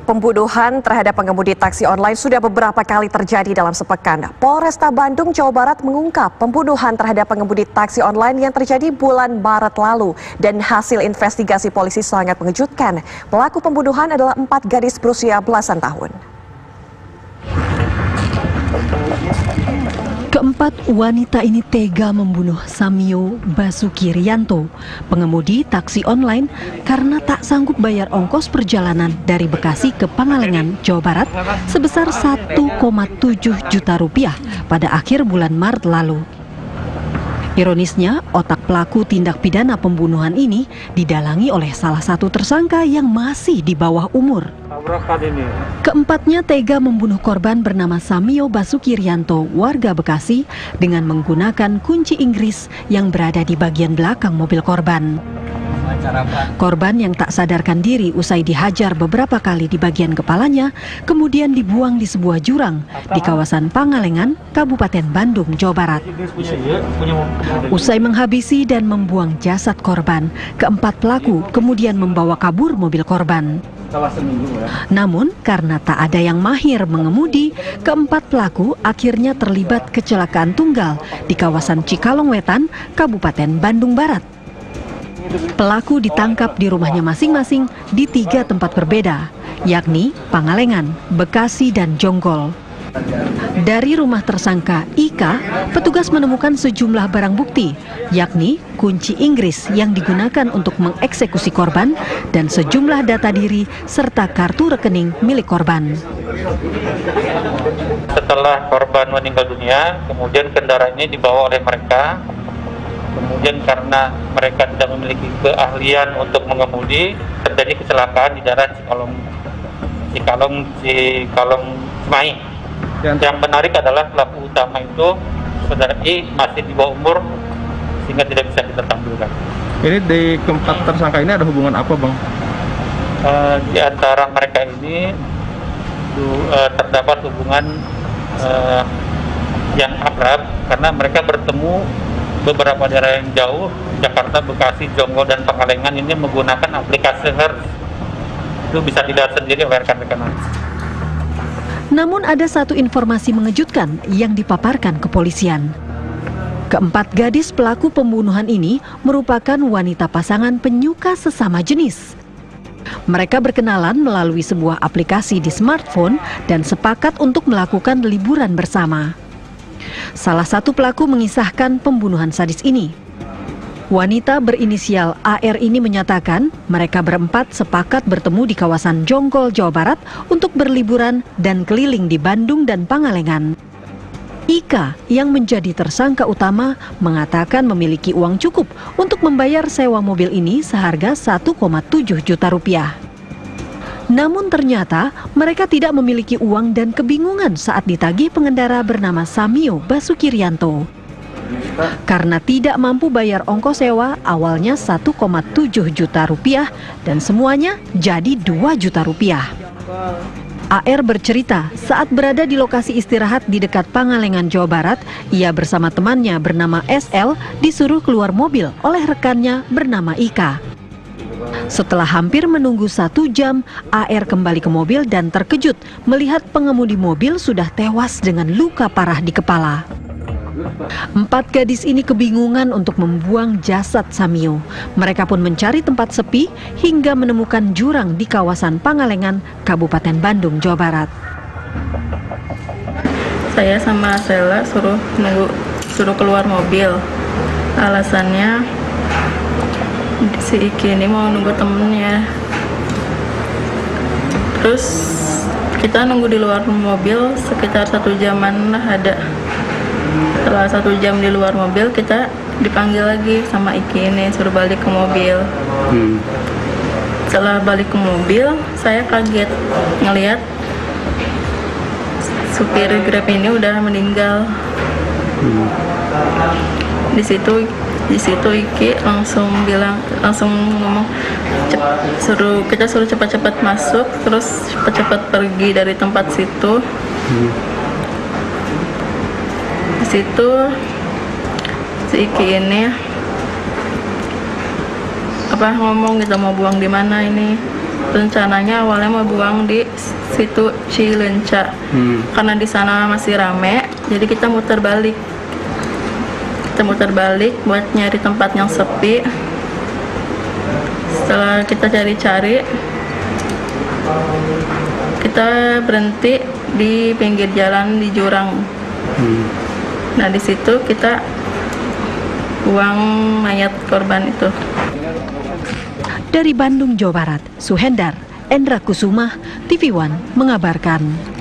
Pembunuhan terhadap pengemudi taksi online sudah beberapa kali terjadi dalam sepekan. Polresta Bandung, Jawa Barat mengungkap pembunuhan terhadap pengemudi taksi online yang terjadi bulan Maret lalu. Dan hasil investigasi polisi sangat mengejutkan. Pelaku pembunuhan adalah 4 gadis berusia belasan tahun. Keempat wanita ini tega membunuh Samio Basuki Rianto, pengemudi taksi online, karena tak sanggup bayar ongkos perjalanan dari Bekasi ke Pangalengan, Jawa Barat sebesar 1,7 juta rupiah pada akhir bulan Maret lalu. Ironisnya, otak pelaku tindak pidana pembunuhan ini didalangi oleh salah satu tersangka yang masih di bawah umur. Keempatnya tega membunuh korban bernama Samio Basuki Rianto, warga Bekasi, dengan menggunakan kunci Inggris yang berada di bagian belakang mobil korban. Korban yang tak sadarkan diri usai dihajar beberapa kali di bagian kepalanya, kemudian dibuang di sebuah jurang di kawasan Pangalengan, Kabupaten Bandung, Jawa Barat. Usai menghabisi dan membuang jasad korban, keempat pelaku kemudian membawa kabur mobil korban. Namun, karena tak ada yang mahir mengemudi, keempat pelaku akhirnya terlibat kecelakaan tunggal di kawasan Cikalong Wetan, Kabupaten Bandung Barat. Pelaku ditangkap di rumahnya masing-masing di 3 tempat berbeda, yakni Pangalengan, Bekasi, dan Jonggol. Dari rumah tersangka Ika, petugas menemukan sejumlah barang bukti, yakni kunci Inggris yang digunakan untuk mengeksekusi korban dan sejumlah data diri serta kartu rekening milik korban. Setelah korban meninggal dunia, kemudian kendaraannya dibawa oleh mereka. Kemudian karena mereka tidak memiliki keahlian untuk mengemudi, terjadi kecelakaan di daerah Cikalong Semai. Yang menarik adalah pelaku utama itu saudara I masih di bawah umur sehingga tidak bisa kita tampilkan. Ini di keempat tersangka ini ada hubungan apa, Bang? Di antara mereka ini terdapat hubungan yang akrab karena mereka bertemu beberapa daerah yang jauh, Jakarta, Bekasi, Jonggol, dan Pangalengan ini menggunakan aplikasi Hertz. Itu bisa dilihat sendiri oleh rekan-rekan. Namun ada satu informasi mengejutkan yang dipaparkan kepolisian. Keempat gadis pelaku pembunuhan ini merupakan wanita pasangan penyuka sesama jenis. Mereka berkenalan melalui sebuah aplikasi di smartphone dan sepakat untuk melakukan liburan bersama. Salah satu pelaku mengisahkan pembunuhan sadis ini. Wanita berinisial AR ini menyatakan mereka berempat sepakat bertemu di kawasan Jonggol, Jawa Barat untuk berliburan dan keliling di Bandung dan Pangalengan. Ika yang menjadi tersangka utama mengatakan memiliki uang cukup untuk membayar sewa mobil ini seharga 1,7 juta rupiah. Namun ternyata mereka tidak memiliki uang dan kebingungan saat ditagih pengendara bernama Samio Basuki Rianto. Karena tidak mampu bayar ongkos sewa awalnya 1,7 juta rupiah dan semuanya jadi 2 juta rupiah. AR bercerita saat berada di lokasi istirahat di dekat Pangalengan, Jawa Barat, ia bersama temannya bernama SL disuruh keluar mobil oleh rekannya bernama Ika. Setelah hampir menunggu 1 jam, AR kembali ke mobil dan terkejut melihat pengemudi mobil sudah tewas dengan luka parah di kepala. 4 gadis ini kebingungan untuk membuang jasad Samio. Mereka pun mencari tempat sepi hingga menemukan jurang di kawasan Pangalengan, Kabupaten Bandung, Jawa Barat. Saya sama Sela suruh keluar mobil. Alasannya si Iki ini mau nunggu temennya. Terus kita nunggu di luar mobil sekitar 1 jaman lah ada. Setelah 1 jam di luar mobil, kita dipanggil lagi sama Iki ini, suruh balik ke mobil. Setelah balik ke mobil, saya kaget ngelihat supir Grab ini udah meninggal. Di situ Iki langsung ngomong kita suruh cepat-cepat masuk, terus cepat-cepat pergi dari tempat situ. Di situ si Iki ini ngomong gitu mau buang di mana ini. rencananya awalnya mau buang di situ Cileunca. Karena di sana masih rame, jadi kita muter balik. Buat nyari tempat yang sepi. Setelah kita cari-cari, kita berhenti di pinggir jalan di jurang. Nah, di situ kita buang mayat korban itu. Dari Bandung, Jawa Barat, Suhendar Endra Kusuma, TV One mengabarkan.